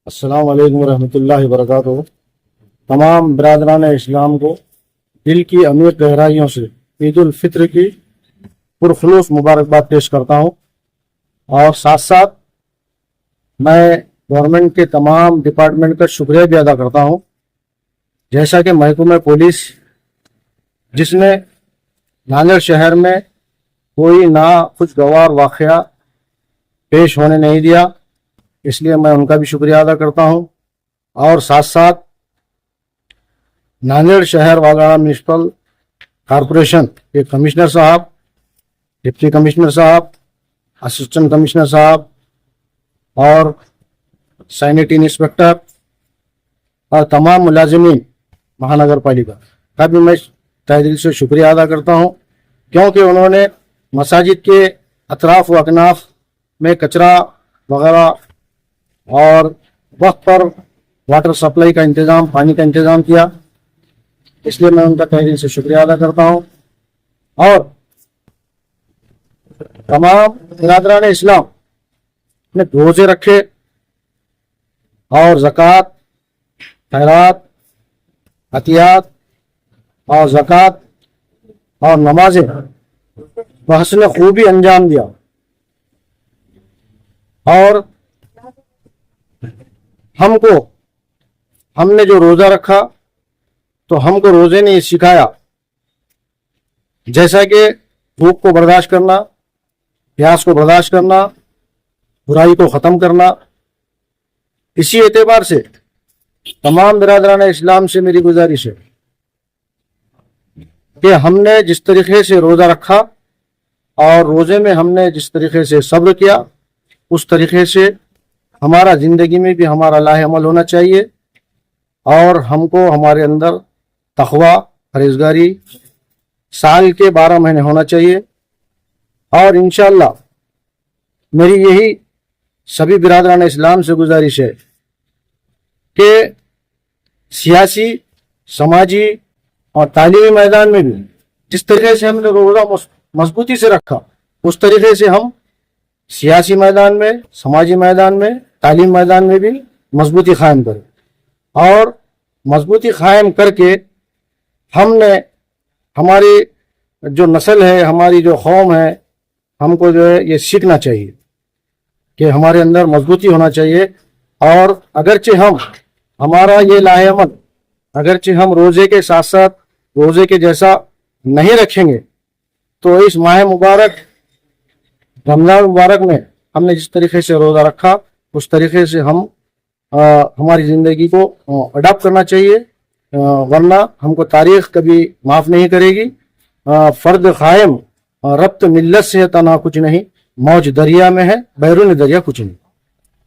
अस्सलाम वालेकुम रहमतुल्लाहि वबरकातुहू। तमाम बरादरान इस्लाम को दिल की अमीर गहराइयों से ईद उल फित्र की पुरखुलूस मुबारकबाद पेश करता हूँ। और साथ साथ मैं गवर्नमेंट के तमाम डिपार्टमेंट का शुक्रिया भी अदा करता हूँ, जैसा कि महकमा पुलिस जिसने नांदेड़ शहर में कोई ना खुशगवार वाक़या पेश होने नहीं दिया, इसलिए मैं उनका भी शुक्रिया अदा करता हूं। और साथ साथ नांदेड़ शहर वागड़ा म्यूनसिपल कॉरपोरेशन के कमिश्नर साहब, डिप्टी कमिश्नर साहब, असिस्टेंट कमिश्नर साहब और सैनिटरी इंस्पेक्टर और तमाम मुलाजिमीन महानगर पालिका का भी मैं तहे दिल से शुक्रिया अदा करता हूं, क्योंकि उन्होंने मसाजिद के अतराफ व अकनाफ में कचरा वगैरह और वक्त पर वाटर सप्लाई का इंतज़ाम, पानी का इंतज़ाम किया, इसलिए मैं उनका तहे दिल से शुक्रिया अदा करता हूँ। और तमाम बिरादरान इस्लाम ने रोजे रखे और ज़कात, खैरात, अतियात और ज़कात और नमाजें बहसने खूबी अंजाम दिया। और हमने जो रोजा रखा तो हमको रोजे ने सिखाया, जैसा कि भूख को बर्दाश्त करना, प्यास को बर्दाश्त करना, बुराई को ख़त्म करना। इसी एतबार से तमाम बिरादरान इस्लाम से मेरी गुजारिश है कि हमने जिस तरीके से रोज़ा रखा और रोज़े में हमने जिस तरीके से सब्र किया, उस तरीके से हमारा ज़िंदगी में भी हमारा लाहे अमल होना चाहिए और हमको हमारे अंदर तक़वा, परहेज़गारी साल के 12 महीने होना चाहिए। और इंशाअल्लाह मेरी यही सभी बिरादरान इस्लाम से गुजारिश है कि सियासी, समाजी और तालीमी मैदान में भी जिस तरीके से हमने रोज़ा मजबूती से रखा, उस तरीके से हम सियासी मैदान में, समाजी मैदान में, तालीम मैदान में भी मजबूती कायम करें। और मजबूती कायम करके हमने हमारी जो नस्ल है, हमारी जो कौम है, हमको जो है ये सीखना चाहिए कि हमारे अंदर मजबूती होना चाहिए। और अगरचे हमारा ये लाहेअमल अगरचे हम रोज़े के साथ साथ रोज़े के जैसा नहीं रखेंगे, तो इस माह मुबारक रमज़ान मुबारक में हमने जिस तरीके से रोज़ा रखा, उस तरीके से हमारी ज़िंदगी को अडॉप्ट करना चाहिए, वरना हमको तारीख़ कभी माफ़ नहीं करेगी। फ़र्द क़ायम रब्त मिल्लत से तना कुछ नहीं, मौज दरिया में है, बैरून दरिया कुछ नहीं।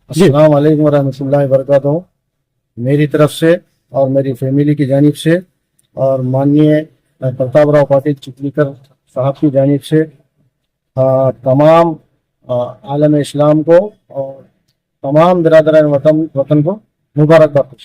अस्सलाम वालेकुम रहमतुल्लाहि व बरकातुहू। मेरी तरफ से और मेरी फैमिली की जानिब से और माननीय प्रताप राव पाटिल चिखलीकर साहब की जानिब से तमाम आलम इस्लाम को और तमाम बिरादरान वतन को मुबारकबाद।